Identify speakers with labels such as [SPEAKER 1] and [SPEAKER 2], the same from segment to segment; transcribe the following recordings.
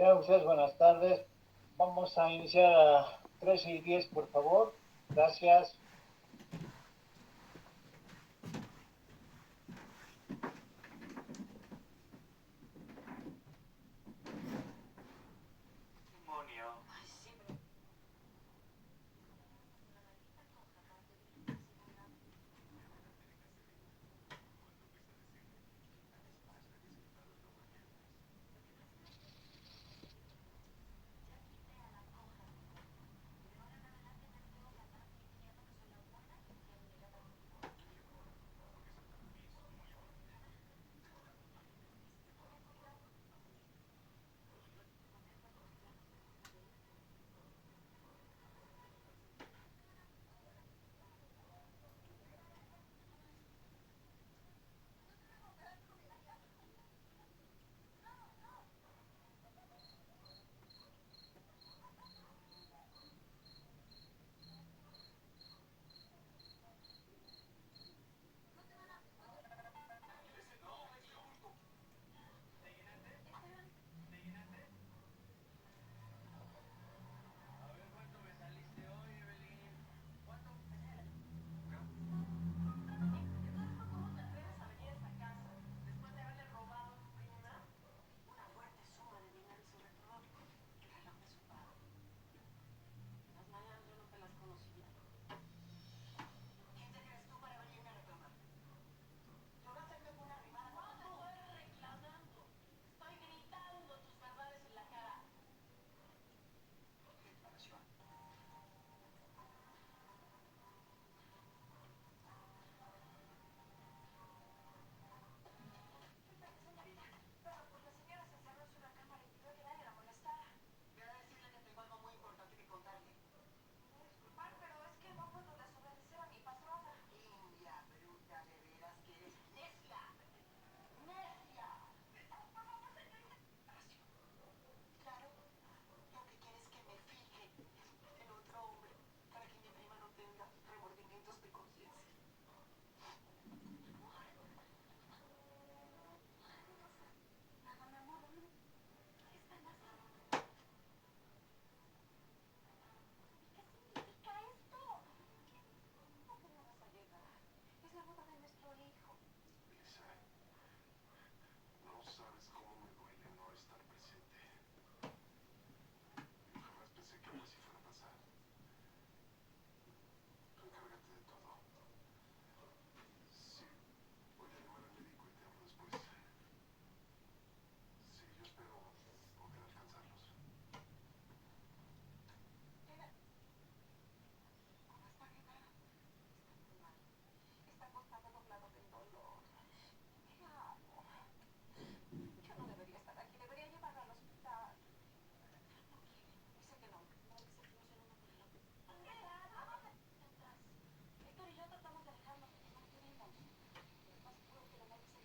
[SPEAKER 1] Tengan ustedes buenas tardes. Vamos a iniciar a 13:10, por favor. Gracias.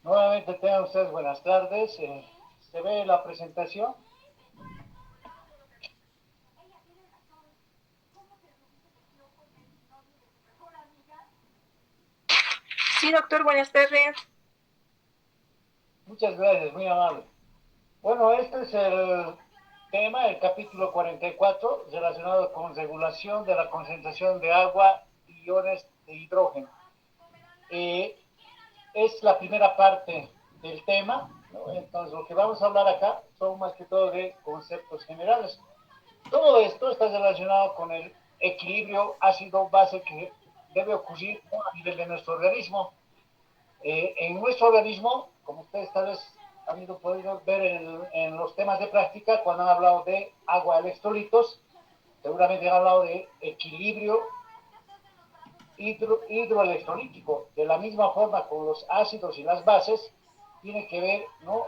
[SPEAKER 1] Nuevamente tengan ustedes buenas tardes. ¿Se ve la presentación?
[SPEAKER 2] Sí, doctor, buenas tardes.
[SPEAKER 1] Muchas gracias, muy amable. Bueno, este es el tema, el capítulo 44, relacionado con regulación de la concentración de agua y iones de hidrógeno. Es la primera parte del tema, ¿no? Entonces lo que vamos a hablar acá son más que todo de conceptos generales. Todo esto está relacionado con el equilibrio ácido-base que debe ocurrir a nivel de nuestro organismo. En nuestro organismo, como ustedes tal vez han podido ver en los temas de práctica, cuando han hablado de agua electrolitos, seguramente han hablado de equilibrio hidroelectrolítico. De la misma forma con los ácidos y las bases, tiene que ver, ¿no?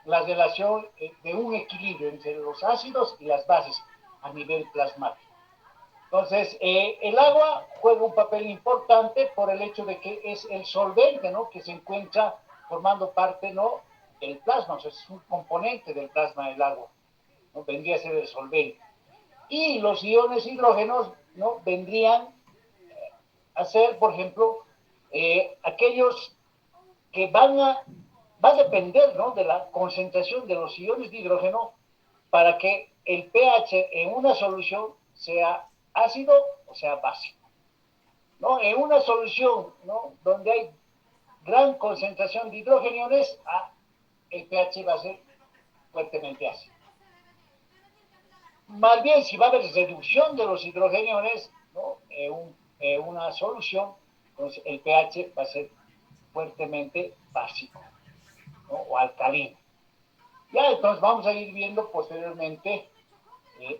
[SPEAKER 1] La relación de un equilibrio entre los ácidos y las bases a nivel plasmático. Entonces, el agua juega un papel importante por el hecho de que es el solvente, ¿no? Que se encuentra formando parte, ¿no? Del plasma, o sea, es un componente del plasma del agua, ¿no? Vendría a ser el solvente. Y los iones hidrógenos, ¿no? Vendrían a ser, por ejemplo, aquellos que va a depender, ¿no? De la concentración de los iones de hidrógeno, para que el pH en una solución sea ácido o sea básico. ¿No? En una solución, ¿no?, donde hay gran concentración de hidrogeniones, el pH va a ser fuertemente ácido. Más bien, si va a haber reducción de los hidrogeniones, ¿no?, en una solución, entonces el pH va a ser fuertemente básico, ¿no?, o alcalino. Ya, entonces vamos a ir viendo posteriormente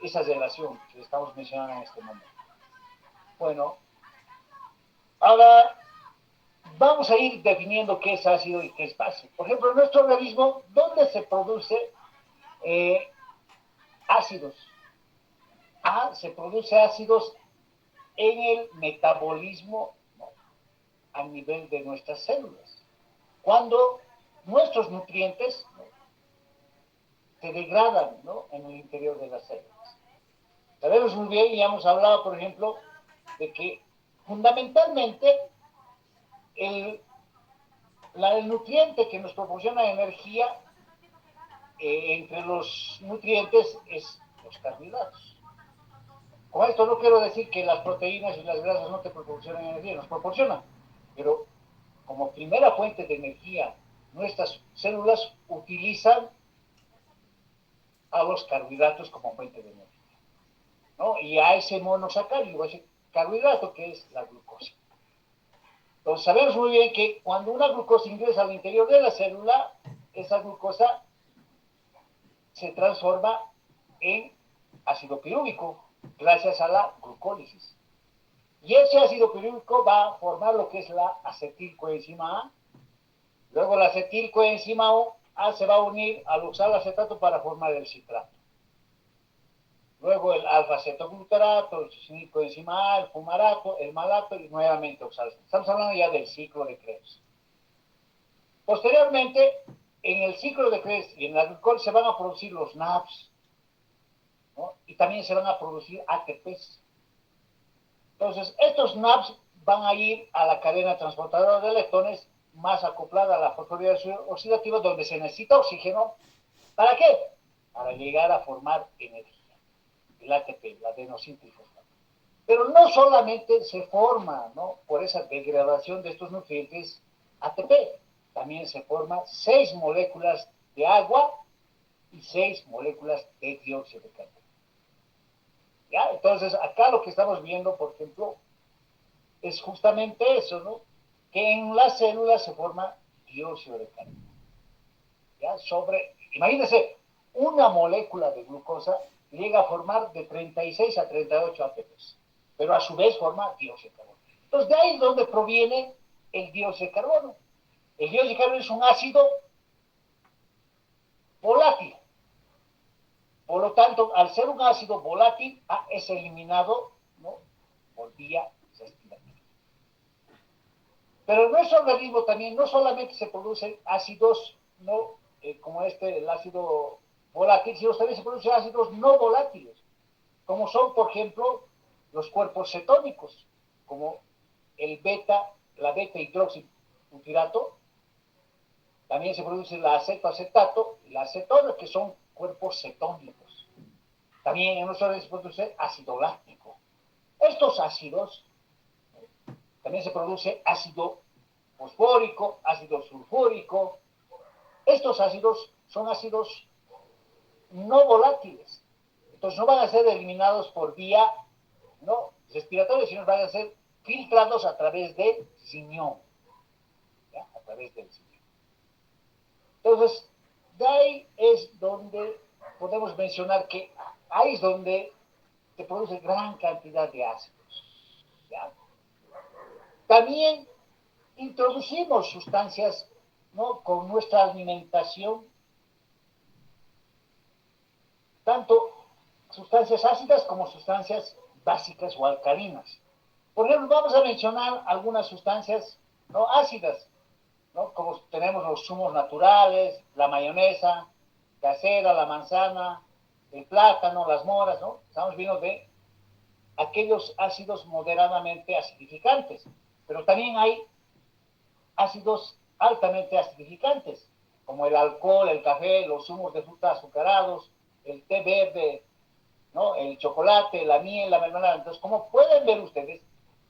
[SPEAKER 1] esa relación que estamos mencionando en este momento. Bueno, ahora vamos a ir definiendo qué es ácido y qué es base. Por ejemplo, en nuestro organismo, ¿dónde se produce ácidos? Se produce ácidos en el metabolismo, ¿no?, a nivel de nuestras células. Cuando nuestros nutrientes, ¿no?, se degradan, ¿no?, en el interior de las células. Sabemos muy bien, y hemos hablado, por ejemplo, de que fundamentalmente el nutriente que nos proporciona energía entre los nutrientes es los carbohidratos. Con esto no quiero decir que las proteínas y las grasas no te proporcionan energía, nos proporcionan, pero como primera fuente de energía, nuestras células utilizan a los carbohidratos como fuente de energía, ¿no? Y a ese monosacárido, a ese carbohidrato que es la glucosa. Entonces sabemos muy bien que cuando una glucosa ingresa al interior de la célula, esa glucosa se transforma en ácido pirúvico gracias a la glucólisis. Y ese ácido pirúvico va a formar lo que es la acetilcoenzima A. Luego la acetilcoenzima A se va a unir al oxalacetato para formar el citrato. Luego el alfa-cetoglutarato, el succinilcoenzima A, el fumarato, el malato y nuevamente oxalacetato. Estamos hablando ya del ciclo de Krebs. Posteriormente, en el ciclo de Krebs y en la glucol se van a producir los NADPs, ¿no?, y también se van a producir ATPs. Entonces, estos NADPs van a ir a la cadena transportadora de electrones más acoplada a la fosforilación oxidativa, donde se necesita oxígeno. ¿Para qué? Para llegar a formar energía, el ATP, la adenosíntrifosfato. Pero no solamente se forma, ¿no?, por esa degradación de estos nutrientes ATP, también se forman 6 moléculas de agua y 6 moléculas de dióxido de carbono. ¿Ya? Entonces, acá lo que estamos viendo, por ejemplo, es justamente eso, ¿no?, que en las células se forma dióxido de carbono. ¿Ya? Imagínense, una molécula de glucosa llega a formar de 36 a 38 ATPs, pero a su vez forma dióxido de carbono. Entonces, de ahí es donde proviene el dióxido de carbono. El dióxido de carbono es un ácido volátil. Por lo tanto, al ser un ácido volátil, es eliminado, ¿no?, por vía respiratoria. Pero en nuestro organismo también no solamente se producen ácidos, ¿no?, como el ácido volátil, sino también se producen ácidos no volátiles, como son, por ejemplo, los cuerpos cetónicos, como la beta hidroxibutirato. También se produce la acetoacetato y la acetona, que son cuerpos cetónicos. También en nuestro organismo se produce ácido láctico. Estos ácidos, también se produce ácido fosfórico, ácido sulfúrico. Estos ácidos son ácidos no volátiles. Entonces no van a ser eliminados por vía, no respiratoria, sino van a ser filtrados a través del riñón. ¿Ya? A través del riñón. Entonces, de ahí es donde podemos mencionar que ahí es donde se produce gran cantidad de ácidos. ¿Ya? También introducimos sustancias, ¿no?, con nuestra alimentación, tanto sustancias ácidas como sustancias básicas o alcalinas. Por ejemplo, vamos a mencionar algunas sustancias, ¿no?, ácidas, ¿no?, como tenemos los zumos naturales, la mayonesa casera, la manzana, el plátano, las moras, ¿no? Estamos viendo de aquellos ácidos moderadamente acidificantes, pero también hay ácidos altamente acidificantes, como el alcohol, el café, los zumos de fruta azucarados, el té verde, ¿no? El chocolate, la miel, la mermelada. Entonces, como pueden ver ustedes,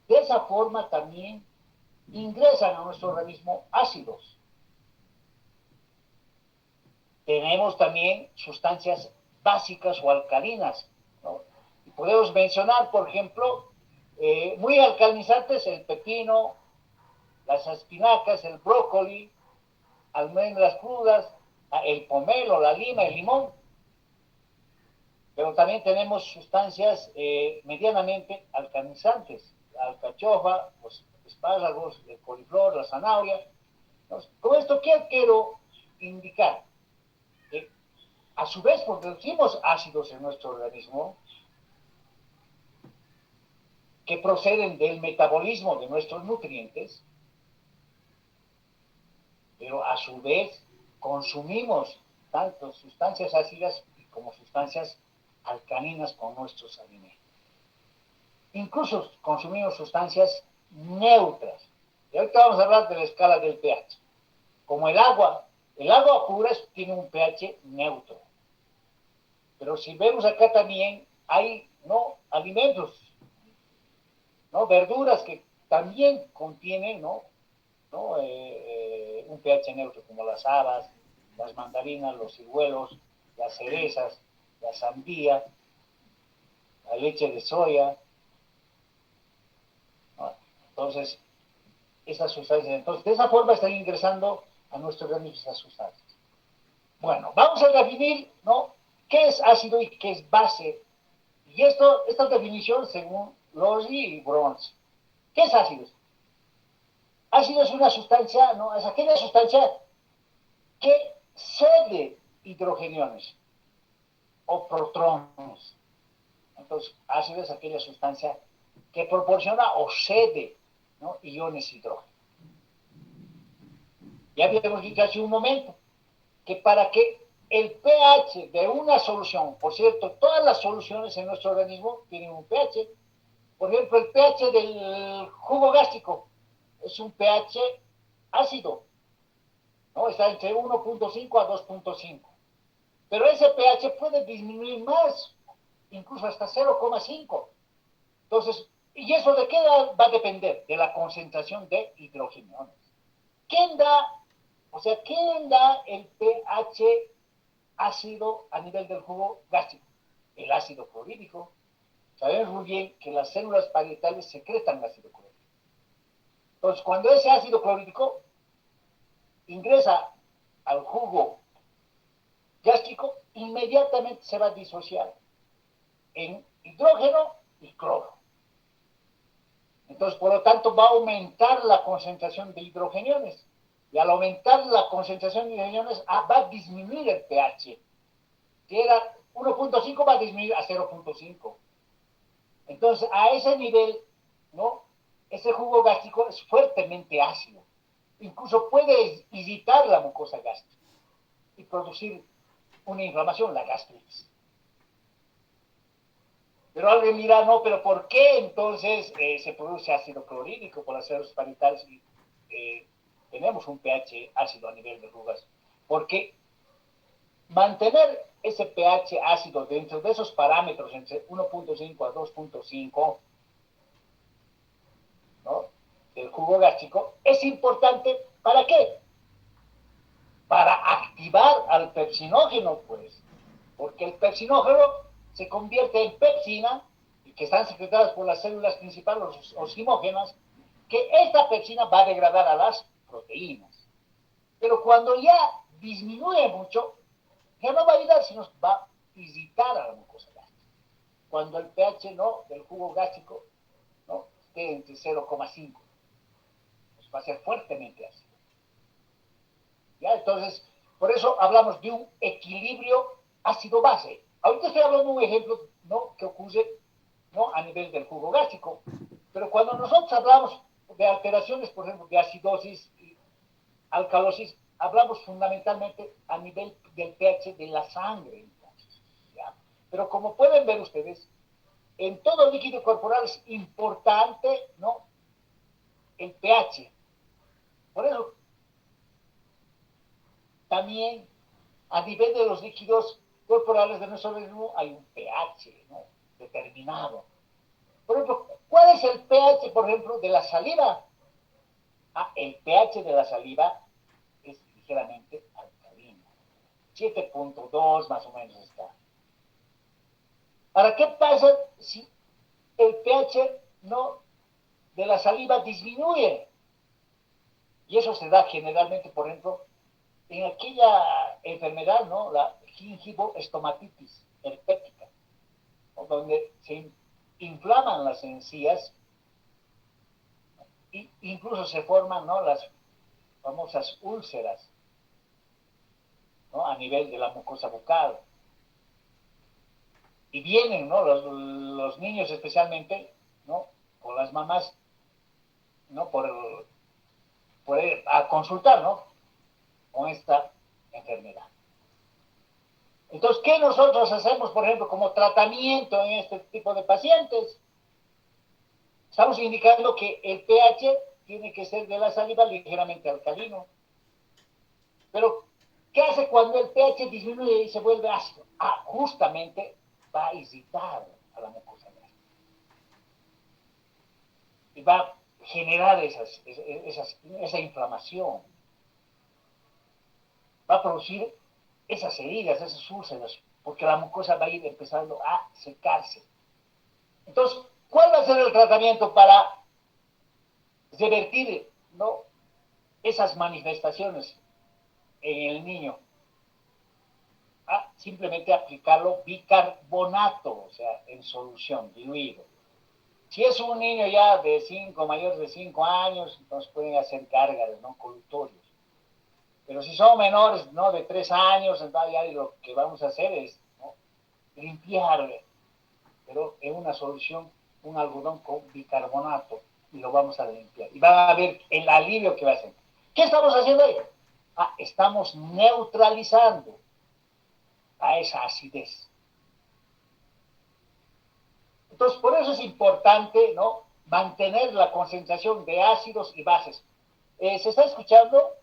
[SPEAKER 1] de esa forma también ingresan a nuestro organismo ácidos. Tenemos también sustancias básicas o alcalinas, ¿no? Y podemos mencionar, por ejemplo, muy alcalinizantes, el pepino, las espinacas, el brócoli, almendras crudas, el pomelo, la lima, el limón. Pero también tenemos sustancias medianamente alcalinizantes, la alcachofa, los espárragos, el coliflor, la zanahoria. Entonces, con esto, ¿qué quiero indicar? Que a su vez producimos ácidos en nuestro organismo que proceden del metabolismo de nuestros nutrientes, pero a su vez consumimos tanto sustancias ácidas como sustancias alcalinas con nuestros alimentos. Incluso consumimos sustancias neutras. Y ahorita vamos a hablar de la escala del pH. Como el agua pura tiene un pH neutro. Pero si vemos acá también hay, ¿no?, alimentos, ¿no?, verduras que también contienen, ¿no? Un pH neutro, como las habas, las mandarinas, los ciruelos, las cerezas, la sandía, la leche de soya, ¿no? Entonces, esas sustancias, entonces de esa forma están ingresando a nuestro organismo esas sustancias. Bueno, vamos a definir, ¿no?, qué es ácido y qué es base. Y esta definición según Losey y Bronze. ¿Qué es ácido? Ácido es una sustancia, ¿no?, es aquella sustancia que cede hidrogeniones o protones. Entonces, ácido es aquella sustancia que proporciona o cede, ¿no?, iones hidrógeno. Ya habíamos dicho hace un momento que para que el pH de una solución, por cierto, todas las soluciones en nuestro organismo tienen un pH. Por ejemplo, el pH del jugo gástrico es un pH ácido, ¿no? Está entre 1.5 a 2.5. Pero ese pH puede disminuir más, incluso hasta 0,5. Entonces, ¿y eso de qué va a depender? De la concentración de hidrogeniones. ¿Quién da el pH ácido a nivel del jugo gástrico? El ácido clorhídrico. Sabemos muy bien que las células parietales secretan ácido clorhídrico. Entonces, cuando ese ácido clorhídrico ingresa al jugo gástrico, inmediatamente se va a disociar en hidrógeno y cloro. Entonces, por lo tanto, va a aumentar la concentración de hidrogeniones. Y al aumentar la concentración de hidrogeniones, va a disminuir el pH. Si era 1.5, va a disminuir a 0.5. Entonces, a ese nivel, ¿no?, ese jugo gástrico es fuertemente ácido. Incluso puede irritar la mucosa gástrica y producir una inflamación, la gastritis. Pero alguien dirá, no, pero ¿por qué entonces se produce ácido clorhídrico por las células parietales y tenemos un pH ácido a nivel de jugas? Porque mantener ese pH ácido dentro de esos parámetros entre 1.5 a 2.5, ¿no?, del jugo gástrico es importante. ¿Para qué? Para activar al pepsinógeno, pues, porque el pepsinógeno se convierte en pepsina, que están secretadas por las células principales, los zimógenas, que esta pepsina va a degradar a las proteínas. Pero cuando ya disminuye mucho, ya no va a ayudar, sino va a irritar a la mucosa gástrica. Cuando el pH, ¿no?, del jugo gástrico, ¿no?, esté entre 0,5, pues va a ser fuertemente ácido. ¿Ya? Entonces, por eso hablamos de un equilibrio ácido-base. Ahorita estoy hablando de un ejemplo, ¿no?, que ocurre, ¿no?, a nivel del jugo gástrico. Pero cuando nosotros hablamos de alteraciones, por ejemplo, de acidosis y alcalosis, hablamos fundamentalmente a nivel del pH de la sangre. Entonces, ¿ya? Pero como pueden ver ustedes, en todo líquido corporal es importante, ¿no?, el pH. Por eso, también a nivel de los líquidos corporales de nuestro organismo hay un pH, ¿no?, determinado. Por ejemplo, ¿cuál es el pH, por ejemplo, de la saliva? El pH de la saliva es ligeramente alcalino. 7.2 más o menos está. Ahora, ¿qué pasa si el pH, ¿no?, de la saliva disminuye? Y eso se da generalmente, por ejemplo, en aquella enfermedad, ¿no?, la gingivoestomatitis herpética, ¿no?, donde se inflaman las encías e incluso se forman, ¿no?, las famosas úlceras, ¿no?, a nivel de la mucosa bucal. Y vienen, ¿no?, los niños especialmente, ¿no?, con las mamás, ¿no?, a consultar, ¿no?, con esta enfermedad. Entonces, ¿qué nosotros hacemos, por ejemplo, como tratamiento en este tipo de pacientes? Estamos indicando que el pH tiene que ser de la saliva ligeramente alcalino. Pero, ¿qué hace cuando el pH disminuye y se vuelve ácido? Justamente va a irritar a la mucosa gástrica. Y va a generar esa inflamación. Va a producir esas heridas, esas úlceras, porque la mucosa va a ir empezando a secarse. Entonces, ¿cuál va a ser el tratamiento para revertir, ¿no?, esas manifestaciones en el niño? Simplemente aplicarlo bicarbonato, o sea, en solución, diluido. Si es un niño ya de mayores de 5 años, entonces pueden hacer gárgaras, ¿no?, colutorios. Pero si son menores, ¿no?, de 3 años, entonces ya lo que vamos a hacer es, ¿no?, limpiar, pero en una solución, un algodón con bicarbonato, y lo vamos a limpiar. Y van a ver el alivio que va a hacer. ¿Qué estamos haciendo ahí? Estamos neutralizando a esa acidez. Entonces, por eso es importante, ¿no?, mantener la concentración de ácidos y bases. ¿Se está escuchando?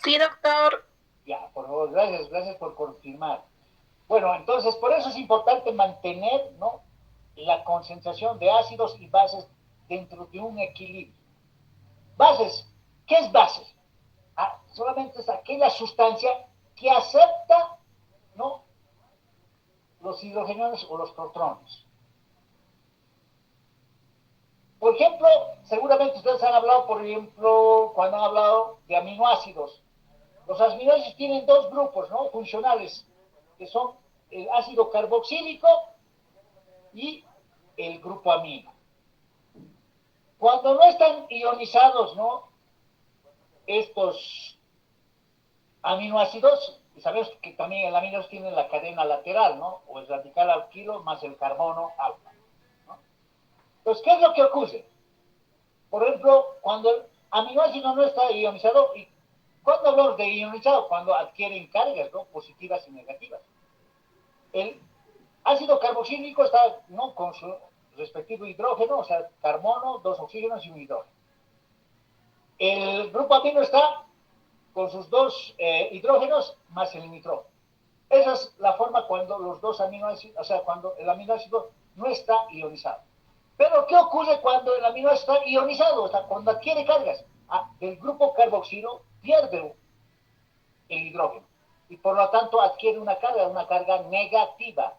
[SPEAKER 2] Sí, doctor.
[SPEAKER 1] Ya, por favor, gracias por confirmar. Bueno, entonces, por eso es importante mantener, ¿no?, la concentración de ácidos y bases dentro de un equilibrio. Bases, ¿qué es bases? Solamente es aquella sustancia que acepta, ¿no?, los hidrogeniones o los protones. Por ejemplo, seguramente ustedes han hablado, por ejemplo, cuando han hablado de aminoácidos. Los aminoácidos tienen dos grupos, ¿no?, funcionales, que son el ácido carboxílico y el grupo amino. Cuando no están ionizados, ¿no?, estos aminoácidos, y sabemos que también el aminoácido tiene la cadena lateral, ¿no?, o el radical alquilo más el carbono alfa, ¿no? Entonces, ¿qué es lo que ocurre? Por ejemplo, cuando el aminoácido no está ionizado, y cuando hablamos de ionizado, cuando adquieren cargas, ¿no?, positivas y negativas. El ácido carboxílico está, ¿no?, con su respectivo hidrógeno, o sea, carbono, 2 oxígenos y un hidrógeno. El grupo amino está con sus 2 hidrógenos más el nitrógeno. Esa es la forma cuando los dos aminoácidos, o sea, cuando el aminoácido no está ionizado. Pero, ¿qué ocurre cuando el aminoácido está ionizado? O sea, cuando adquiere cargas. Del grupo carboxilo pierde el hidrógeno y por lo tanto adquiere una carga negativa.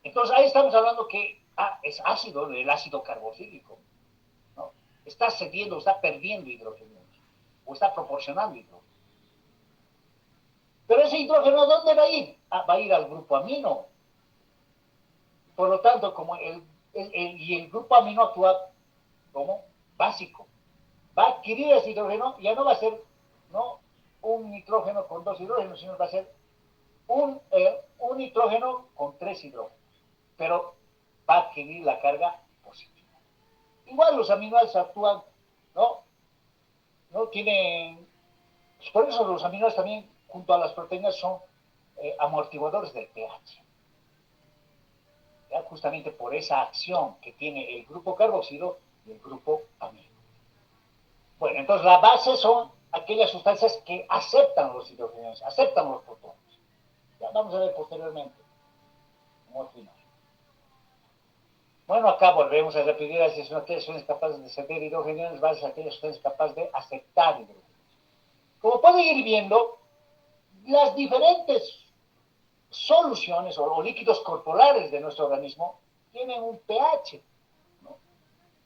[SPEAKER 1] Entonces ahí estamos hablando que es ácido, el ácido carboxílico, ¿no? Está cediendo, está perdiendo hidrógeno o está proporcionando hidrógeno. Pero ese hidrógeno, ¿dónde va a ir? Va a ir al grupo amino. Por lo tanto, como el grupo amino actúa como básico, va a adquirir ese hidrógeno, ya no va a ser, ¿no?, un nitrógeno con 2 hidrógenos, sino va a ser un nitrógeno con 3 hidrógenos, pero va a adquirir la carga positiva. Igual los aminoácidos actúan, ¿no? ¿No? Tienen, pues por eso los aminoácidos también, junto a las proteínas, son amortiguadores del pH. ¿Ya? Justamente por esa acción que tiene el grupo carboxilo y el grupo amino. Bueno, entonces la base son aquellas sustancias que aceptan los hidrogenos, aceptan los protones. Ya vamos a ver posteriormente cómo al final. Bueno, acá volvemos a repetir si son aquellas sustancias capaces de ceder hidrogenos, bases aquellas sustancias capaces de aceptar hidrogenos. Como pueden ir viendo, las diferentes soluciones o líquidos corporales de nuestro organismo tienen un pH. ¿No?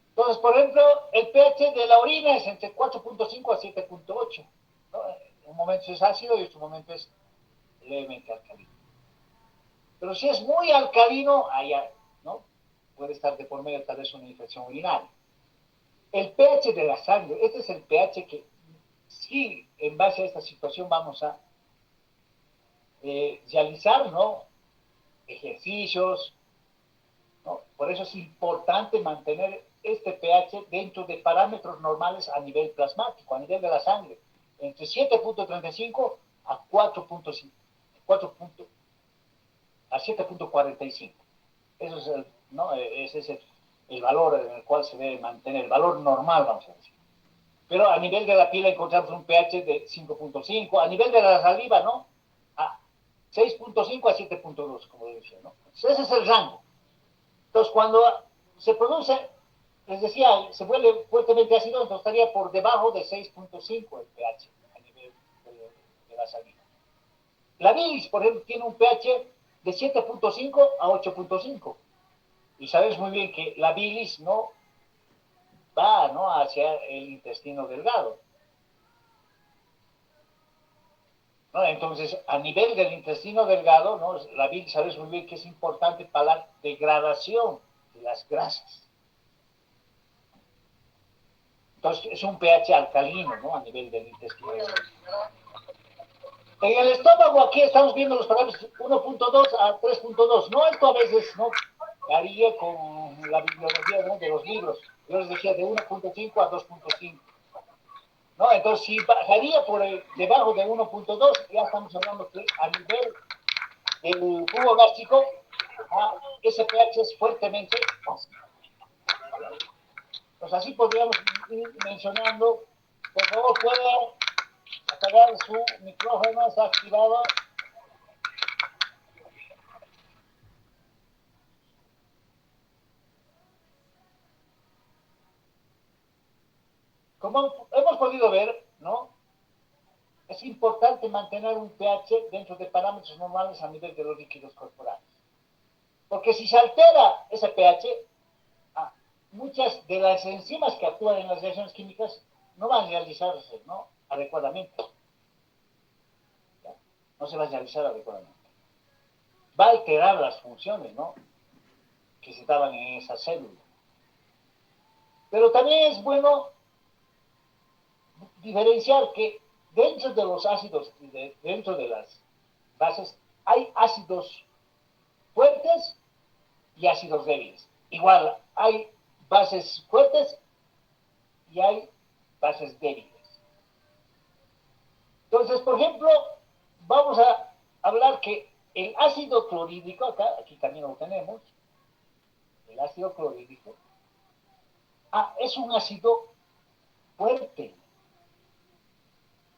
[SPEAKER 1] Entonces, por ejemplo, el pH de la orina es entre 4.5 a 7.8. ¿No? En un momento es ácido y en otro momento es levemente alcalino. Pero si es muy alcalino, allá, ¿no? Puede estar de por medio tal vez una infección urinaria. El pH de la sangre, este es el pH que sí, en base a esta situación vamos a realizar, ¿no? Ejercicios, ¿no? Por eso es importante mantener este pH dentro de parámetros normales a nivel plasmático, a nivel de la sangre, entre 7.35 a 4.5, 4. A 7.45. Eso es el, ¿no? Ese es el valor en el cual se debe mantener, el valor normal, vamos a decir. Pero a nivel de la piel encontramos un pH de 5.5, a nivel de la saliva, ¿no? A 6.5 a 7.2, como decía, ¿no? Entonces, ese es el rango. Entonces, cuando se produce, les decía, se vuelve fuertemente ácido, entonces estaría por debajo de 6.5 el pH a nivel de la saliva. La bilis, por ejemplo, tiene un pH de 7.5 a 8.5. Y sabes muy bien que la bilis no va, ¿no?, hacia el intestino delgado. ¿No? Entonces, a nivel del intestino delgado, ¿no?, la bilis, sabes muy bien que es importante para la degradación de las grasas. Entonces, es un pH alcalino, ¿no?, a nivel del intestino delgado. En el estómago, aquí estamos viendo los parámetros 1.2 a 3.2. No, esto a veces no varía con la bibliografía, ¿no?, de los libros. Yo les decía de 1.5 a 2.5. ¿No? Entonces, si bajaría por debajo de 1.2, ya estamos hablando que a nivel del jugo gástrico, ese pH es fuertemente ácido. Pues así podríamos ir mencionando. Por favor, puede apagar su micrófono, está activado. Como hemos podido ver, ¿no?, es importante mantener un pH dentro de parámetros normales a nivel de los líquidos corporales. Porque si se altera ese pH, muchas de las enzimas que actúan en las reacciones químicas no van a realizarse, ¿no?, adecuadamente. ¿Ya? No se va a realizar adecuadamente. Va a alterar las funciones, ¿no?, que se daban en esa célula. Pero también es bueno diferenciar que dentro de los ácidos y dentro de las bases hay ácidos fuertes y ácidos débiles. Igual, hay bases fuertes y hay bases débiles. Entonces, por ejemplo, vamos a hablar que el ácido clorhídrico, aquí también lo tenemos, el ácido clorhídrico, es un ácido fuerte.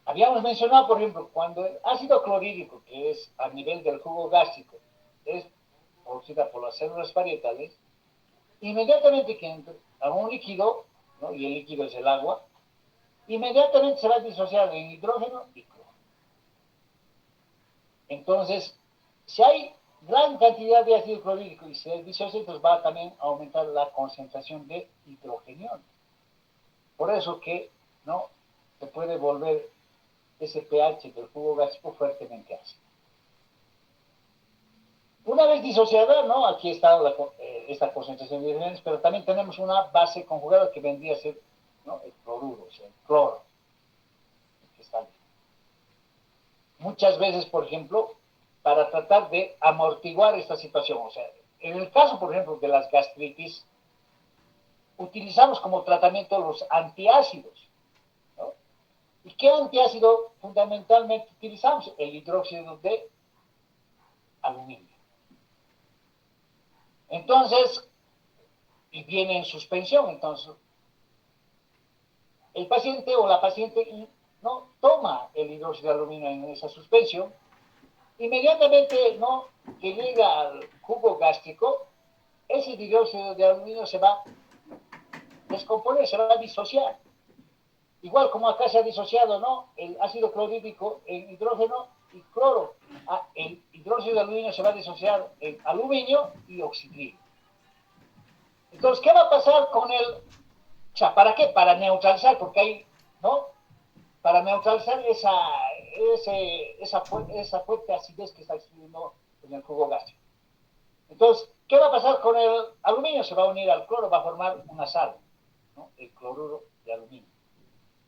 [SPEAKER 1] Habíamos mencionado, por ejemplo, cuando el ácido clorhídrico, que es a nivel del jugo gástrico, es producida por las células parietales, inmediatamente que entra a un líquido, ¿no?, y el líquido es el agua, inmediatamente se va a disociar en hidrógeno y cloro. Entonces, si hay gran cantidad de ácido clorhídrico y se disocia, pues va a también aumentar la concentración de hidrogeniones. Por eso que, ¿no?, se puede volver ese pH del jugo gástrico fuertemente ácido. Una vez disociada, ¿no?, aquí está esta concentración de hidrogenes, pero también tenemos una base conjugada que vendría a ser, ¿no?, el cloruro, o sea, el cloro. Que está ahí. Muchas veces, por ejemplo, para tratar de amortiguar esta situación, o sea, en el caso, por ejemplo, de las gastritis, utilizamos como tratamiento los antiácidos, ¿no? ¿Y qué antiácido fundamentalmente utilizamos? El hidróxido de aluminio. Entonces, y viene en suspensión, entonces, el paciente o la paciente no toma el hidróxido de aluminio en esa suspensión, inmediatamente no que llega al jugo gástrico, ese dióxido de aluminio se va a descomponer, se va a disociar. Igual como acá se ha disociado, ¿no? El ácido clorhídrico en hidrógeno y cloro. El hidróxido de aluminio se va a disociar en aluminio y oxidrio. Entonces, ¿qué va a pasar con el? O sea, ¿para qué? Para neutralizar, porque hay, ¿no? Para neutralizar esa fuerte acidez que está existiendo en el jugo gástrico. Entonces, ¿qué va a pasar con el aluminio? Se va a unir al cloro, va a formar una sal, ¿no? El cloruro de aluminio.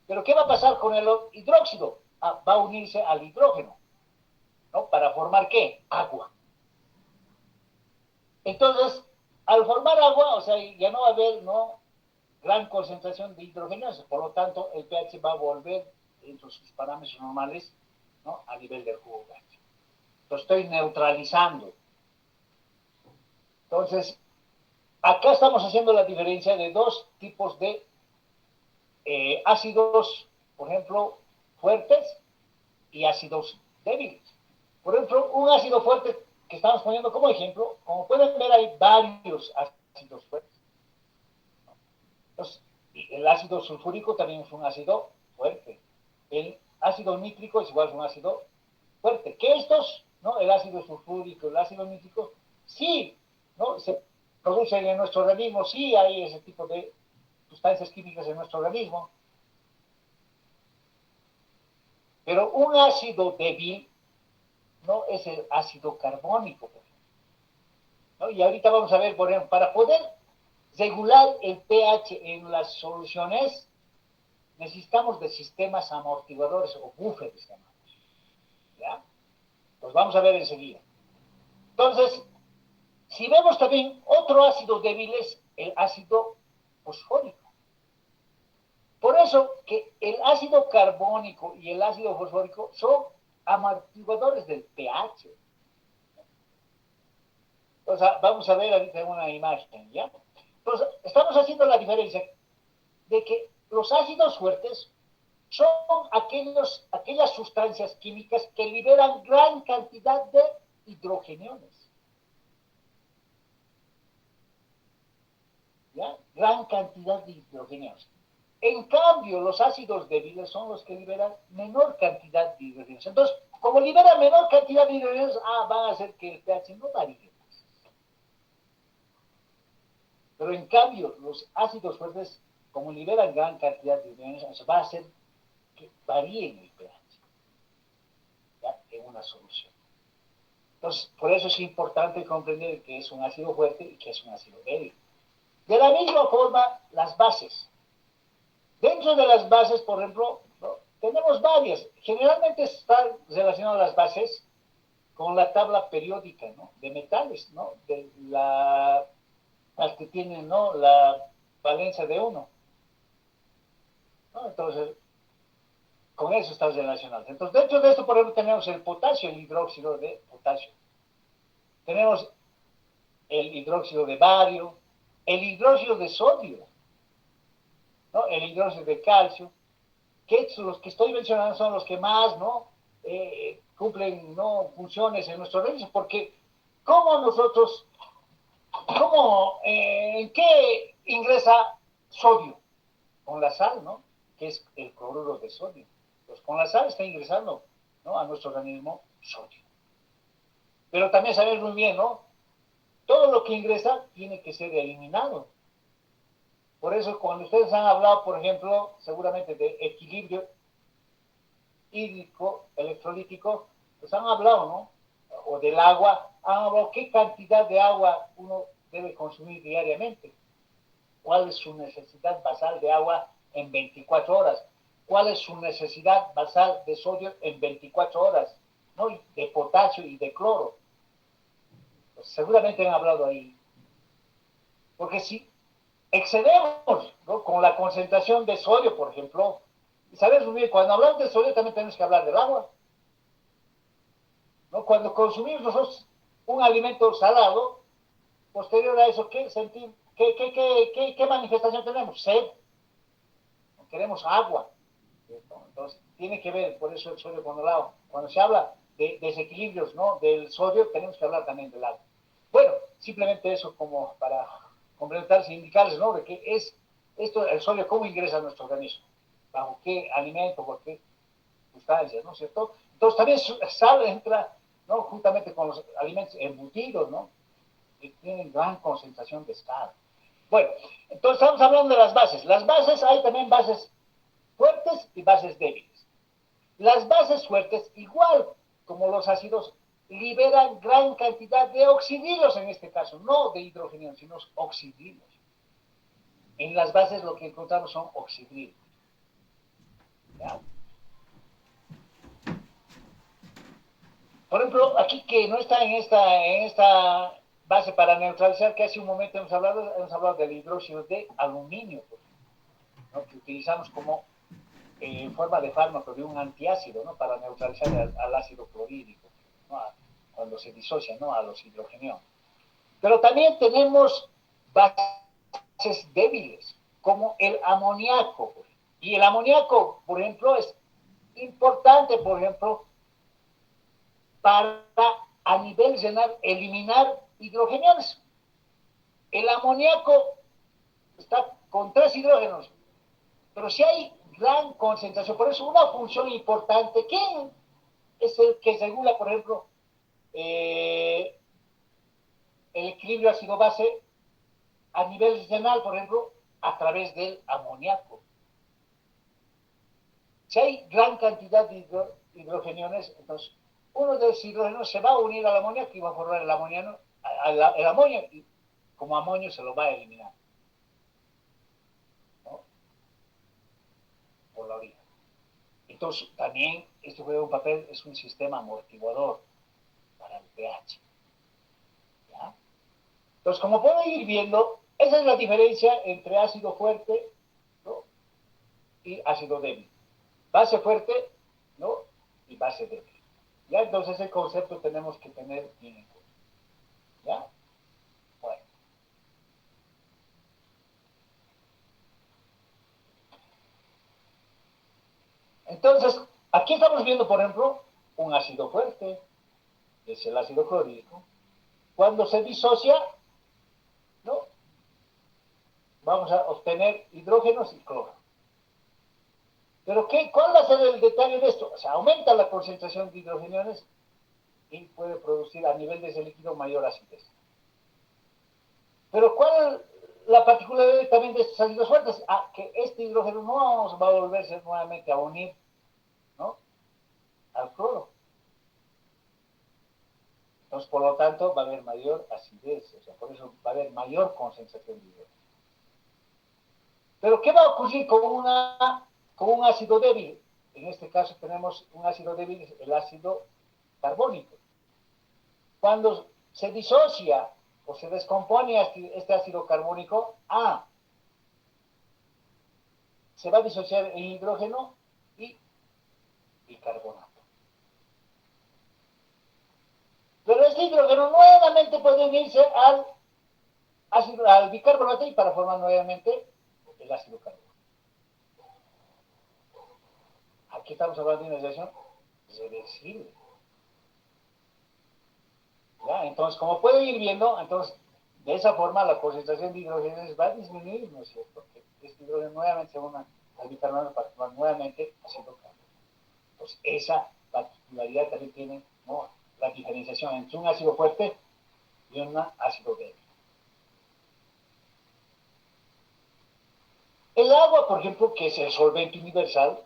[SPEAKER 1] Pero ¿qué va a pasar con el hidróxido? Va a unirse al hidrógeno, ¿no? ¿Para formar qué? Agua. Entonces, al formar agua, o sea, ya no va a haber, ¿no?, gran concentración de hidrogenados, por lo tanto, el pH va a volver dentro de sus parámetros normales, ¿no?, a nivel del jugo gástrico. Lo estoy neutralizando. Entonces, acá estamos haciendo la diferencia de dos tipos de ácidos, por ejemplo, fuertes y ácidos débiles. Por ejemplo, un ácido fuerte que estamos poniendo como ejemplo, como pueden ver, hay varios ácidos fuertes. Entonces, el ácido sulfúrico también es un ácido fuerte. El ácido nítrico es igual a un ácido fuerte. Que estos, ¿no?, el ácido sulfúrico, el ácido nítrico, sí, ¿no?, se producen en nuestro organismo, sí hay ese tipo de sustancias químicas en nuestro organismo. Pero un ácido débil no es el ácido carbónico, por ejemplo, ¿no? Y ahorita vamos a ver, por ejemplo, para poder regular el pH en las soluciones, necesitamos de sistemas amortiguadores o buffers, ¿ya? Los vamos a ver enseguida. Entonces, si vemos también otro ácido débil es el ácido fosfórico. Por eso que el ácido carbónico y el ácido fosfórico son amortiguadores del pH. Entonces, vamos a ver ahorita una imagen, ¿ya? Entonces, estamos haciendo la diferencia de que los ácidos fuertes son aquellas sustancias químicas que liberan gran cantidad de hidrogeniones. ¿Ya? Gran cantidad de hidrogeniones. En cambio, los ácidos débiles son los que liberan menor cantidad de hidrogeniones. Entonces, como liberan menor cantidad de hidrogeniones, van a hacer que el pH no varíe. Pero en cambio, los ácidos fuertes, como liberan gran cantidad de hidrogeniones, va a hacer que varíen el pH, ¿ya?, en una solución. Entonces, por eso es importante comprender que es un ácido fuerte y que es un ácido débil. De la misma forma, las bases. Dentro de las bases, por ejemplo, ¿no?, tenemos varias. Generalmente están relacionadas las bases con la tabla periódica, ¿no?, de metales, ¿no?, de las que tienen, ¿no?, la valencia de 1. ¿No? Entonces, con eso está relacionado. Entonces, dentro de esto, por ejemplo, tenemos el potasio, el hidróxido de potasio. Tenemos el hidróxido de bario, el hidróxido de sodio, ¿no?, el hidróxido de calcio, que los que estoy mencionando son los que más, ¿no?, cumplen, ¿no?, funciones en nuestro organismo, porque ¿cómo nosotros, en qué ingresa sodio? Con la sal, ¿no?, que es el cloruro de sodio. Pues con la sal está ingresando, ¿no?, a nuestro organismo sodio. Pero también sabemos muy bien, ¿no?, todo lo que ingresa tiene que ser eliminado. Por eso cuando ustedes han hablado, por ejemplo, seguramente de equilibrio hídrico, electrolítico, pues han hablado, ¿no?, o del agua, han hablado qué cantidad de agua uno debe consumir diariamente, cuál es su necesidad basal de agua en 24 horas, cuál es su necesidad basal de sodio en 24 horas, ¿no?, de potasio y de cloro. Pues seguramente han hablado ahí. Porque si excedemos, ¿no?, con la concentración de sodio, por ejemplo, y sabes muy bien, cuando hablamos de sodio también tenemos que hablar del agua, ¿no? Cuando consumimos nosotros un alimento salado, posterior a eso, ¿qué manifestación tenemos? Sed. queremos agua, ¿cierto? Entonces, tiene que ver, por eso el sodio controlado. Cuando se habla de desequilibrios, ¿no?, del sodio, tenemos que hablar también del agua. Bueno, simplemente eso como para complementar y indicarles, ¿no?, de qué es esto, el sodio, cómo ingresa a nuestro organismo, bajo qué alimento, por qué sustancias, ¿no es cierto? Entonces también sal entra, ¿no?, juntamente con los alimentos embutidos, ¿no?, que tienen gran concentración de sal. Bueno, entonces estamos hablando de las bases. Las bases, hay también bases fuertes y bases débiles. Las bases fuertes, igual como los ácidos, liberan gran cantidad de oxidrilos en este caso, no de hidrógeno, sino oxidrilos. En las bases lo que encontramos son oxidrilos. ¿Ya? Por ejemplo, aquí que no está en esta base para neutralizar, que hace un momento hemos hablado del hidróxido de aluminio, ¿no?, que utilizamos como forma de fármaco de un antiácido, ¿no?, para neutralizar al ácido clorhídrico, ¿no?, cuando se disocia, ¿no?, a los hidrogeniones. Pero también tenemos bases débiles, como el amoníaco. Y el amoníaco, por ejemplo, es importante, por ejemplo, para a nivel renal eliminar hidrogeniones. El amoníaco está con 3 hidrógenos, pero si hay gran concentración, por eso una función importante, ¿quién es el que regula, por ejemplo, el equilibrio ácido-base a nivel renal, por ejemplo, a través del amoníaco? Si hay gran cantidad de hidrogeniones, entonces uno de los hidrógenos se va a unir al amoníaco y va a formar el amonio, y como amonio se lo va a eliminar, ¿no?, por la orina. Entonces también esto juega un papel, es un sistema amortiguador para el pH. ¿Ya? Entonces, como pueden ir viendo, esa es la diferencia entre ácido fuerte, ¿no?, y ácido débil. Base fuerte, ¿no?, y base débil. ¿Ya? Entonces ese concepto tenemos que tener bien en cuenta. ¿Ya? Bueno. Entonces, aquí estamos viendo, por ejemplo, un ácido fuerte, que es el ácido clorhídrico. Cuando se disocia, ¿no?, vamos a obtener hidrógenos y cloro. Pero ¿cuál va a ser el detalle de esto? O sea, aumenta la concentración de hidrogeniones y puede producir a nivel de ese líquido mayor acidez. Pero ¿cuál es la particularidad también de estos ácidos fuertes? Que este hidrógeno no va a volverse nuevamente a unir, ¿no?, al cloro. Entonces, por lo tanto, va a haber mayor acidez, o sea, por eso va a haber mayor concentración de hidrógeno. Pero ¿qué va a ocurrir con un ácido débil? En este caso tenemos un ácido débil, el ácido carbónico. Cuando se disocia o se descompone este ácido carbónico, se va a disociar en hidrógeno y carbonato. Pero este hidrógeno nuevamente puede unirse al bicarbonato y para formar nuevamente el ácido carbónico. Aquí estamos hablando de una reacción reversible. ¿Ya? Entonces, como pueden ir viendo, entonces, de esa forma la concentración de hidrógenos va a disminuir, ¿no es cierto? Porque este hidrógeno nuevamente se une al bicarbonato para formar nuevamente ácido carbónico. Pues esa particularidad también tiene, ¿no?, la diferenciación entre un ácido fuerte y un ácido débil. El agua, por ejemplo, que es el solvente universal,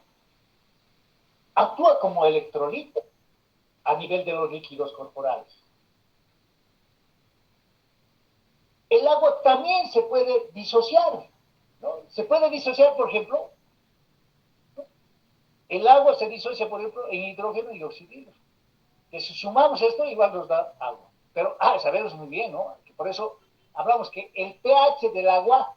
[SPEAKER 1] actúa como electrolito a nivel de los líquidos corporales. El agua también se puede disociar, ¿no? Se puede disociar, por ejemplo, ¿no?, el agua se disocia, por ejemplo, en hidrógeno y oxígeno. Que si sumamos esto, igual nos da agua. Pero, sabemos muy bien, ¿no?, que por eso hablamos que el pH del agua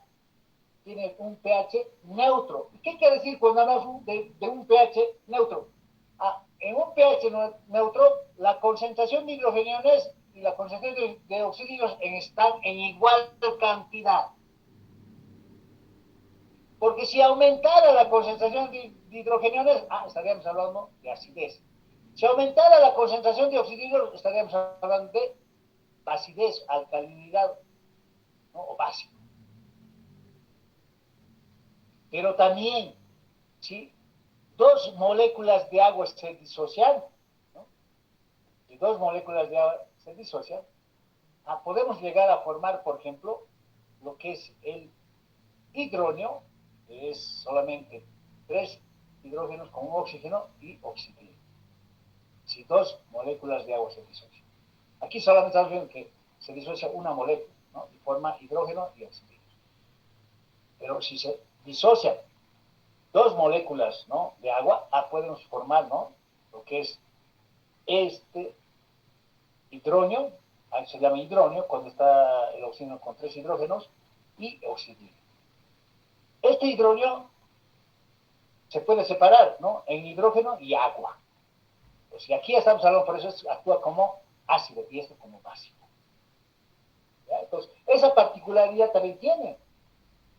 [SPEAKER 1] tiene un pH neutro. ¿Qué quiere decir cuando hablamos de un pH neutro? En un pH neutro, la concentración de hidrogeniones y la concentración de oxígenos están en igual cantidad. Porque si aumentara la concentración de hidrogeniones, estaríamos hablando de acidez. Si aumentara la concentración de oxígenos, estaríamos hablando de acidez, alcalinidad, ¿no? O básico. Pero también, si dos moléculas de agua se disocian, ¿no? Si dos moléculas de agua se disocian, podemos llegar a formar, por ejemplo, lo que es el hidrógeno, que es solamente 3 hidrógenos con un oxígeno y oxígeno. Si dos moléculas de agua se disocian. Aquí solamente estamos viendo que se disocia una molécula, ¿no? Y forma hidrógeno y oxígeno. Pero si se disocian dos moléculas, ¿no? De agua, podemos formar, ¿no? Lo que es este hidrógeno, se llama hidrógeno cuando está el oxígeno con 3 hidrógenos y oxígeno. Este hidrógeno se puede separar, ¿no? En hidrógeno y agua. Pues, y aquí estamos hablando, por eso actúa como ácido y esto como básico. ¿Ya? Entonces, esa particularidad también tiene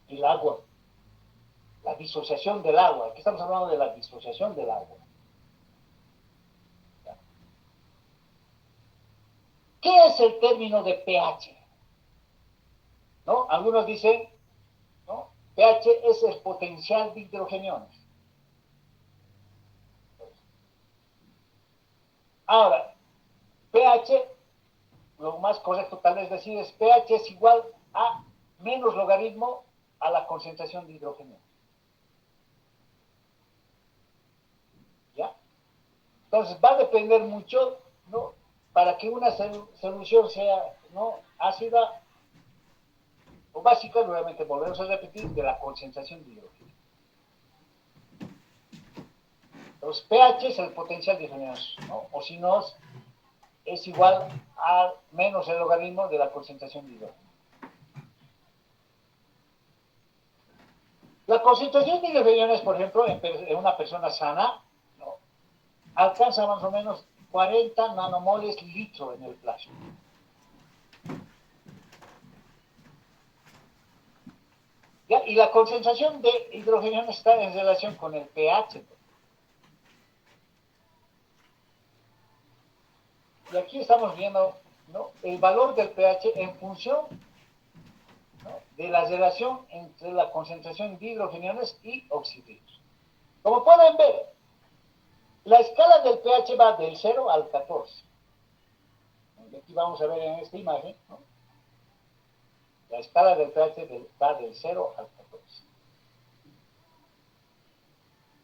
[SPEAKER 1] el agua, la disociación del agua. Aquí estamos hablando de la disociación del agua. ¿Ya? ¿Qué es el término de pH? ¿No? Algunos dicen, ¿no? pH es el potencial de hidrogeniones. Ahora, pH, lo más correcto tal vez decir es pH es igual a menos logaritmo a la concentración de hidrógeno. ¿Ya? Entonces va a depender mucho, ¿no? Para que una solución sea, ¿no? ácida o básica, nuevamente volvemos a repetir, de la concentración de hidrógeno. Entonces pH es el potencial de hidrógenos, ¿no? O si no, es igual a menos el logaritmo de la concentración de hidrógeno. La concentración de hidrogeniones, por ejemplo, en una persona sana, ¿no? alcanza más o menos 40 nanomoles litro en el plasma. ¿Ya? Y la concentración de hidrogeniones está en relación con el pH. Y aquí estamos viendo, ¿no? el valor del pH en función, ¿no? de la relación entre la concentración de hidrogeniones y oxígenos. Como pueden ver, la escala del pH va del 0 al 14. Y aquí vamos a ver en esta imagen, ¿no? La escala del pH va del 0 al 14.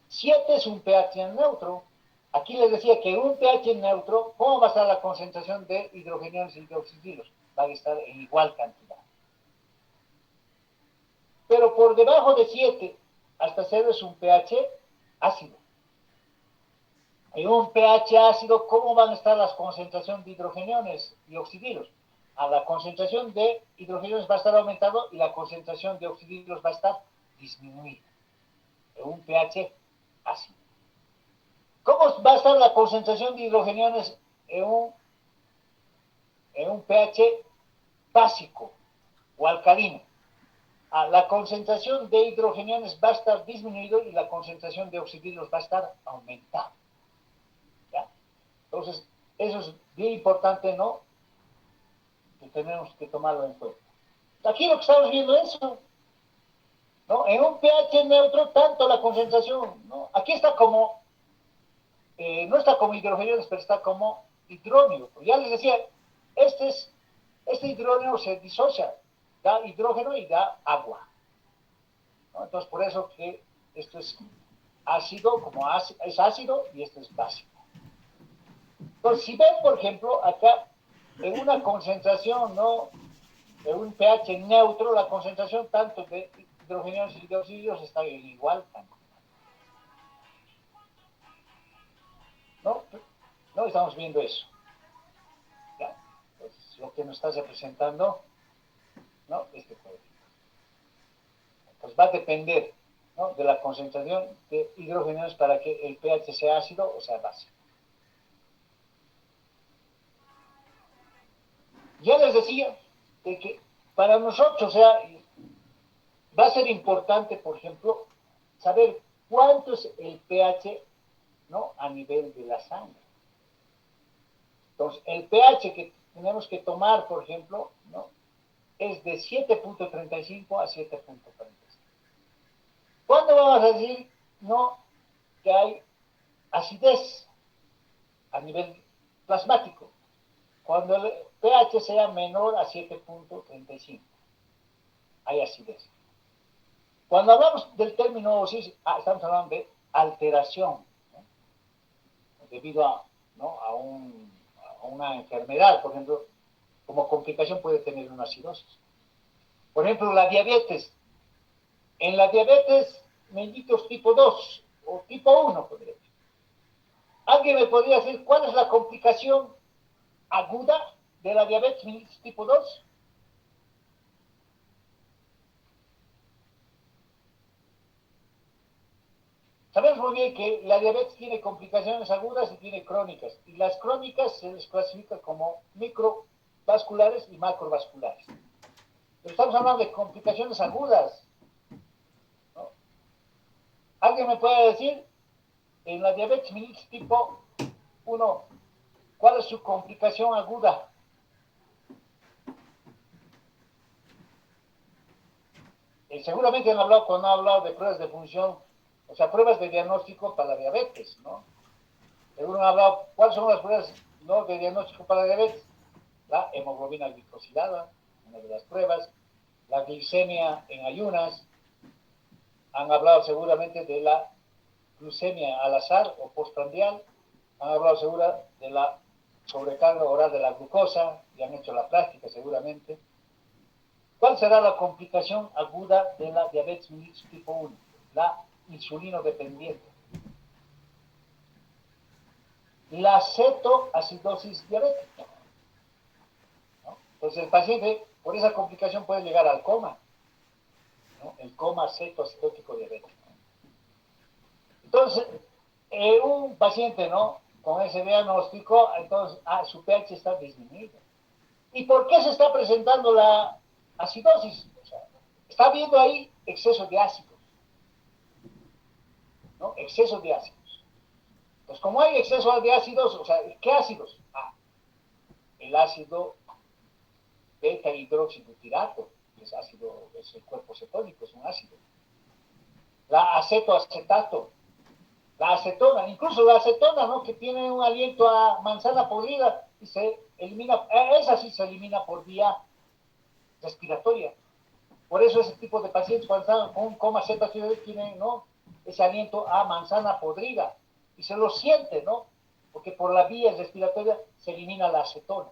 [SPEAKER 1] 7 es un pH neutro. Aquí les decía que un pH neutro, ¿cómo va a estar la concentración de hidrogeniones y de oxígenos? Va a estar en igual cantidad. Pero por debajo de 7 hasta 0 es un pH ácido. En un pH ácido, ¿cómo van a estar las concentraciones de hidrogeniones y oxígenos? La concentración de hidrogeniones va a estar aumentando y la concentración de oxígenos va a estar disminuida. En un pH ácido. ¿Cómo va a estar la concentración de hidrogeniones en un pH básico o alcalino? La concentración de hidrogeniones va a estar disminuida y la concentración de oxígenos va a estar aumentada. ¿Ya? Entonces, eso es bien importante, ¿no? Que tenemos que tomarlo en cuenta. Aquí lo que estamos viendo es eso, ¿no? En un pH neutro, tanto la concentración, ¿no? Aquí está como, no está como hidrogeniones, pero está como hidrógeno. Ya les decía, este hidrógeno se disocia, da hidrógeno y da agua. ¿No? Entonces, por eso que esto es ácido, como es ácido, y esto es básico. Entonces, si ven, por ejemplo, acá, en una concentración, ¿no? En un pH neutro, la concentración tanto de hidrogeniones y de oxígenos está en igual cantidad. ¿No? No estamos viendo eso. ¿Ya? Pues lo que nos está representando, ¿no? Este coefficiente. Pues va a depender, ¿no? de la concentración de hidrogeniones para que el pH sea ácido o sea básico. Ya les decía de que para nosotros, o sea, va a ser importante, por ejemplo, saber cuánto es el pH, ¿no?, a nivel de la sangre. Entonces, el pH que tenemos que tomar, por ejemplo, ¿no?, es de 7.35 a 7.45. ¿Cuándo vamos a decir, no, que hay acidez a nivel plasmático? Cuando el pH sea menor a 7.35, hay acidez. Cuando hablamos del término oosis, estamos hablando de alteración, ¿no?, debido a, ¿no?, a una enfermedad, por ejemplo, como complicación puede tener una acidosis. Por ejemplo, la diabetes. En la diabetes mellitus tipo 2 o tipo 1, podría decir. ¿Alguien me podría decir cuál es la complicación aguda de la diabetes mellitus tipo 2? Sabemos muy bien que la diabetes tiene complicaciones agudas y tiene crónicas. Y las crónicas se les clasifica como microvasculares y macrovasculares. Pero estamos hablando de complicaciones agudas, ¿no? ¿Alguien me puede decir, en la diabetes mellitus tipo 1, cuál es su complicación aguda? Seguramente han hablado, cuando han hablado de pruebas de función, o sea, pruebas de diagnóstico para la diabetes, ¿no? Seguro han hablado, ¿cuáles son las pruebas, ¿no?, de diagnóstico para la diabetes? La hemoglobina glicosilada, una de las pruebas, la glicemia en ayunas, han hablado seguramente de la glucemia al azar o postprandial, han hablado seguro de la sobrecarga oral de la glucosa, y han hecho la práctica seguramente. ¿Cuál será la complicación aguda de la diabetes mellitus tipo 1? La insulinodependiente. La cetoacidosis diabética, ¿no? Entonces el paciente por esa complicación puede llegar al coma, ¿no?, el coma cetoacidótico diabético. Entonces, un paciente, ¿no?, con ese diagnóstico, entonces su pH está disminuido. ¿Y por qué se está presentando la acidosis? O sea, está habiendo ahí exceso de ácidos, ¿no?, exceso de ácidos. Pues como hay exceso de ácidos, o sea, ¿qué ácidos? El ácido beta hidroxibutirato, que es ácido, es el cuerpo cetónico, es un ácido. La acetoacetato, la acetona, incluso la acetona, ¿no?, que tiene un aliento a manzana podrida y se elimina, esa sí se elimina por vía respiratoria. Por eso ese tipo de pacientes cuando están con un coma cetoacidosis tienen, ¿no?, ese aliento a manzana podrida y se lo siente, ¿no?, porque por la vía respiratoria se elimina la acetona.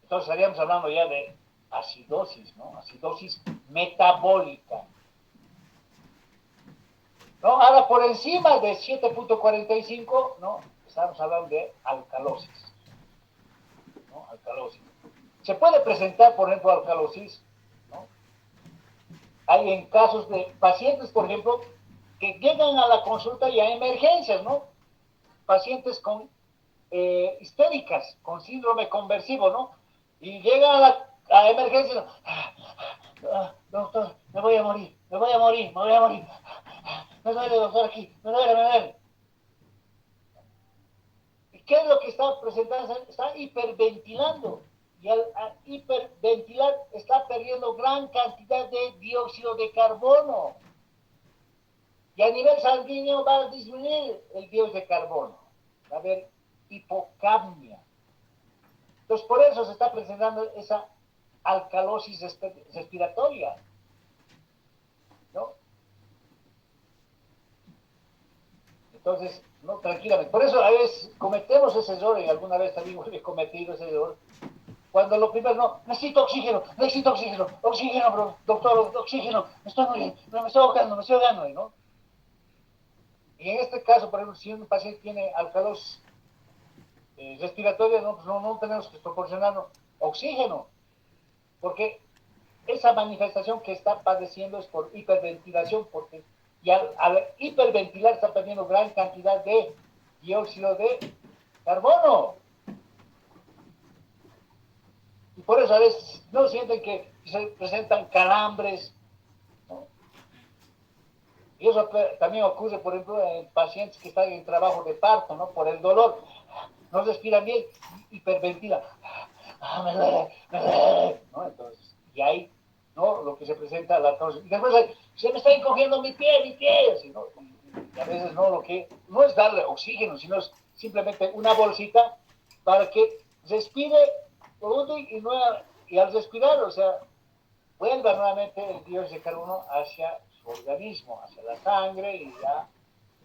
[SPEAKER 1] Entonces estaríamos hablando ya de acidosis, ¿no?, acidosis metabólica, ¿no? Ahora, por encima de 7.45, ¿no?, estamos hablando de alcalosis, ¿no?, alcalosis. Se puede presentar, por ejemplo, alcalosis, ¿no? Hay en casos de pacientes, por ejemplo, que llegan a la consulta y a emergencias, ¿no?, pacientes con histéricas, con síndrome conversivo, ¿no?, y llegan a emergencias, doctor, me voy a morir, me duele, doctor, aquí, me duele. ¿Y qué es lo que está presentando? Está hiperventilando. Y al hiperventilar está perdiendo gran cantidad de dióxido de carbono. Y a nivel sanguíneo va a disminuir el dióxido de carbono. Va a haber hipocapnia. Entonces, por eso se está presentando esa alcalosis respiratoria, ¿no? Entonces, no, tranquilamente. Por eso a veces cometemos ese error, y alguna vez también he cometido ese error, cuando lo primero, no, necesito oxígeno, oxígeno, bro, doctor, oxígeno, me estoy muriendo, me estoy ahogando, ¿no? Y en este caso, por ejemplo, si un paciente tiene alcalosis respiratoria, no, pues no tenemos que proporcionar oxígeno, porque esa manifestación que está padeciendo es por hiperventilación, porque y al hiperventilar está perdiendo gran cantidad de dióxido de carbono. Y por eso a veces no sienten que se presentan calambres, ¿no? Y eso también ocurre, por ejemplo, en pacientes que están en trabajo de parto, ¿no? Por el dolor, no respiran bien, hiperventilan. Me duele, ¿no? Entonces, y ahí, ¿no? Lo que se presenta, la tos. Y después, se me está encogiendo mi pie, así, ¿no? Y a veces no, lo que no es darle oxígeno, sino es simplemente una bolsita para que respire profundo y al respirar, o sea, vuelva nuevamente el dióxido de carbono hacia su organismo, hacia la sangre y ya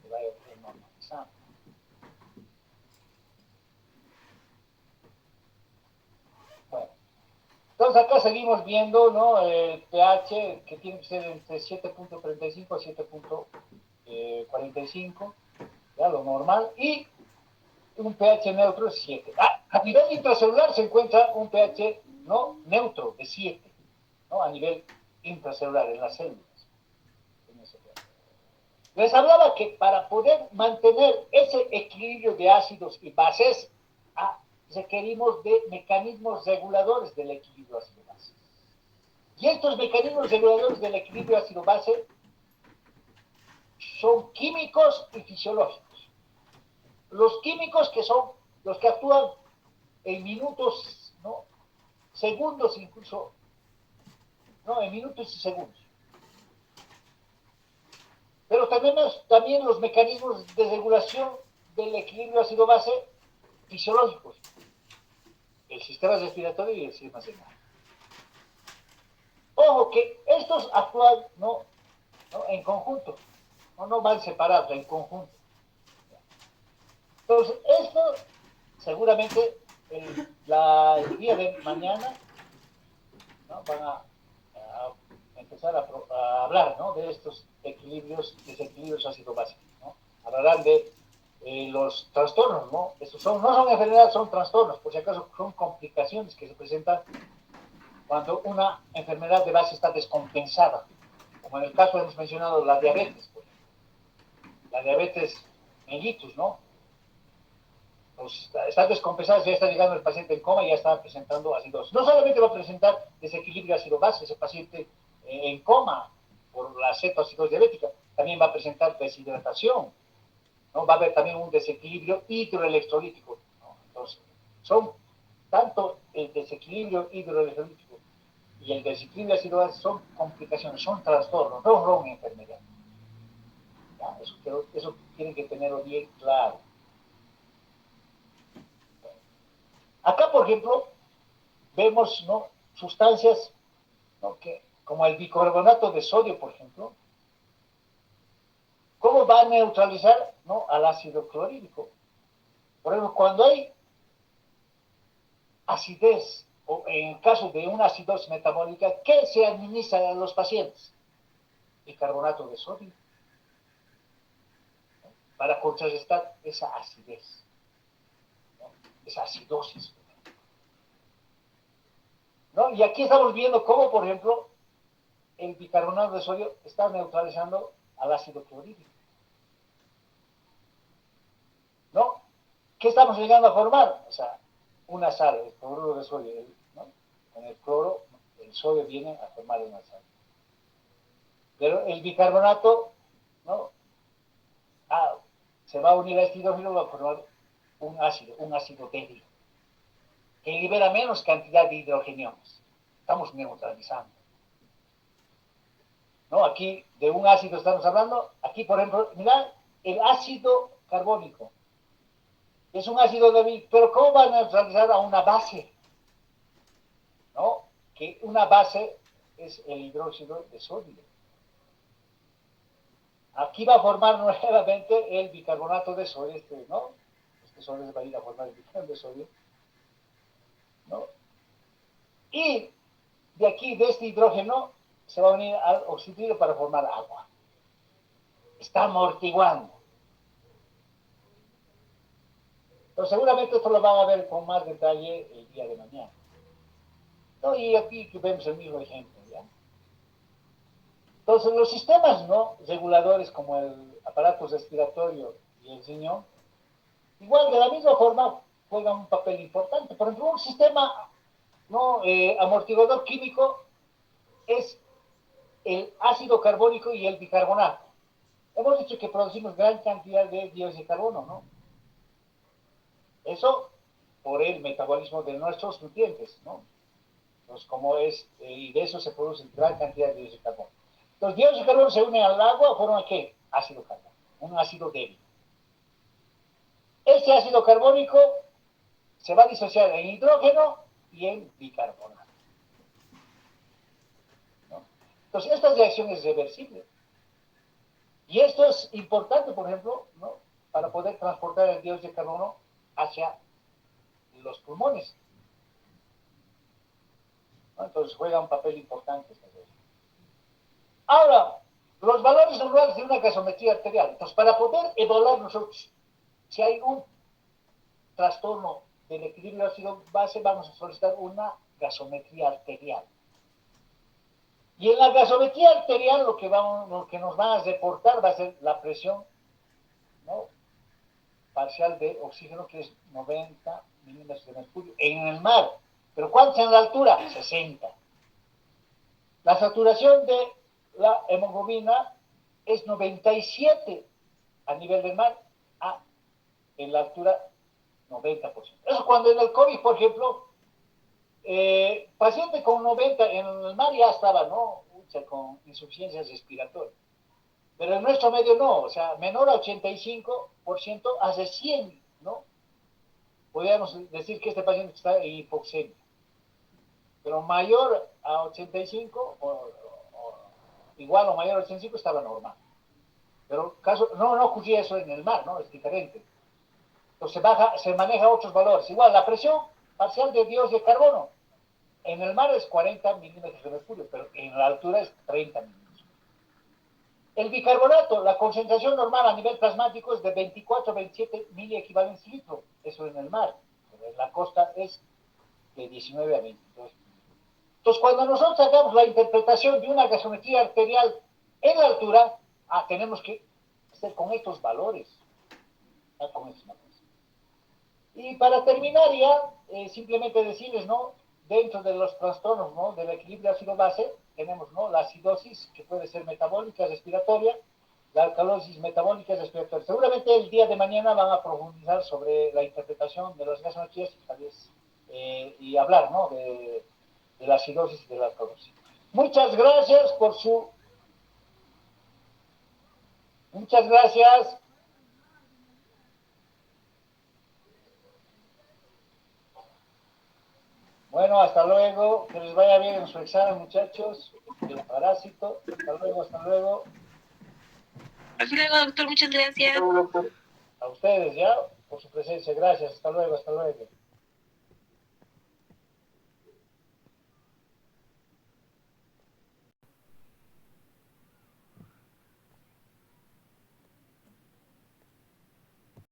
[SPEAKER 1] se vaya normalizando. Bueno, entonces acá seguimos viendo, ¿no? El pH que tiene que ser entre 7.35 y 7.45, ya lo normal, y un pH neutro de 7. A nivel intracelular se encuentra un pH no neutro de 7, ¿no? A nivel intracelular en las células. Les hablaba que para poder mantener ese equilibrio de ácidos y bases, requerimos de mecanismos reguladores del equilibrio ácido-base. Y estos mecanismos reguladores del equilibrio ácido-base son químicos y fisiológicos. Los químicos que son los que actúan en minutos, ¿no? Segundos incluso, ¿no? En minutos y segundos. Pero tenemos también los mecanismos de regulación del equilibrio ácido-base fisiológicos, el sistema respiratorio y el sistema seminal. Ojo que estos actúan ¿no? En conjunto, no van separados, en conjunto. Entonces, esto seguramente el día de mañana ¿no? van a empezar a hablar ¿no? de estos equilibrios, desequilibrios ácido-básicos. ¿no? Hablarán de los trastornos, ¿no? Estos no son enfermedades, son trastornos, por si acaso son complicaciones que se presentan cuando una enfermedad de base está descompensada, como en el caso hemos mencionado la diabetes, por ejemplo. La diabetes mellitus, ¿no? Pues está descompensada, ya está llegando el paciente en coma y ya está presentando acidosis. No solamente va a presentar desequilibrio ácido-base ese paciente en coma por la cetoacidosis diabética, también va a presentar deshidratación, ¿no? Va a haber también un desequilibrio hidroelectrolítico, ¿no? Entonces, son tanto el desequilibrio hidroelectrolítico y el desequilibrio ácido-base son complicaciones, son trastornos, no son enfermedades. Eso tienen que tenerlo bien claro. Acá, por ejemplo, vemos ¿no? sustancias ¿no? que, como el bicarbonato de sodio, por ejemplo, ¿cómo va a neutralizar ¿no? al ácido clorhídrico? Por ejemplo, cuando hay acidez, o en el caso de una acidosis metabólica, ¿qué se administra a los pacientes? Bicarbonato de sodio, ¿no? Para contrarrestar esa acidez, ¿no? Esa acidosis. ¿no? Y aquí estamos viendo cómo, por ejemplo, el bicarbonato de sodio está neutralizando al ácido clorhídrico. ¿No? ¿Qué estamos llegando a formar? O sea, una sal, el cloruro de sodio, ¿no? Con el cloro, el sodio viene a formar una sal. Pero el bicarbonato, ¿no? Se va a unir a este hidrógeno y va a formar un ácido débil, que libera menos cantidad de hidrogeniones. Estamos neutralizando. ¿No? Aquí de un ácido estamos hablando. Aquí, por ejemplo, mirad, el ácido carbónico. Es un ácido débil, pero ¿cómo va a neutralizar a una base? ¿No? Que una base es el hidróxido de sodio. Aquí va a formar nuevamente el bicarbonato de sodio, ¿no? Este sodio va a ir a formar el bicarbonato de sodio, ¿no? Y de aquí, de este hidrógeno, se va a unir al oxígeno para formar agua. Está amortiguando. Entonces, seguramente esto lo van a ver con más detalle el día de mañana. ¿No? Y aquí vemos el mismo ejemplo, ¿ya? Entonces, los sistemas ¿no? reguladores como el aparato respiratorio y el riñón, igual de la misma forma juegan un papel importante. Por ejemplo, un sistema ¿no? Amortiguador químico es el ácido carbónico y el bicarbonato. Hemos dicho que producimos gran cantidad de dióxido de carbono, ¿no? Eso por el metabolismo de nuestros nutrientes, ¿no? Entonces, como es, y de eso se produce gran cantidad de dióxido de carbono. Los dióxidos de carbono se unen al agua, forman ¿qué? Ácido carbónico, un ácido débil. Este ácido carbónico se va a disociar en hidrógeno y en bicarbonato, ¿no? Entonces, esta reacción es reversible. Y esto es importante, por ejemplo, ¿no? Para poder transportar el dióxido de carbono hacia los pulmones, ¿no? Entonces juega un papel importante esta reacción. Ahora, los valores normales de una gasometría arterial. Entonces, para poder evaluar nosotros si hay un trastorno del equilibrio ácido-base, vamos a solicitar una gasometría arterial. Y en la gasometría arterial lo que nos van a reportar va a ser la presión, ¿no? Parcial de oxígeno, que es 90 milímetros de mercurio en el mar. ¿Pero cuánto en la altura? 60. La saturación de la hemoglobina es 97 a nivel del mar, en la altura 90%. Eso cuando en el COVID, por ejemplo, paciente con 90 en el mar ya estaba, ¿no? Con insuficiencia respiratoria. Pero en nuestro medio no, o sea, menor a 85% hace 100, ¿no? Podríamos decir que este paciente está en hipoxemia. Pero mayor a 85 o igual o mayor a 85 estaba normal. Pero no ocurría eso en el mar, ¿no? Es diferente. Entonces se maneja otros valores. Igual, la presión parcial de dióxido de carbono en el mar es 40 milímetros de mercurio, pero en la altura es 30 milímetros. El bicarbonato, la concentración normal a nivel plasmático es de 24 a 27 miliequivalentes litro, eso en el mar. Pero en la costa es de 19 a 22. Entonces, cuando nosotros hagamos la interpretación de una gasometría arterial en la altura, tenemos que hacer con estos valores. Con estos valores. Y para terminar ya, simplemente decirles, ¿no? Dentro de los trastornos, ¿no? Del equilibrio ácido-base, tenemos, ¿no? La acidosis, que puede ser metabólica, respiratoria, la alcalosis metabólica, respiratoria. Seguramente el día de mañana van a profundizar sobre la interpretación de las gasometrías y hablar, ¿no? De la acidosis y de la alcalosis. Muchas gracias por su... Muchas gracias. Bueno, hasta luego. Que les vaya bien en su examen, muchachos. El parásito. Hasta luego, hasta luego.
[SPEAKER 2] Hasta luego, doctor. Muchas gracias.
[SPEAKER 1] A ustedes ya por su presencia. Gracias. Hasta luego, hasta luego.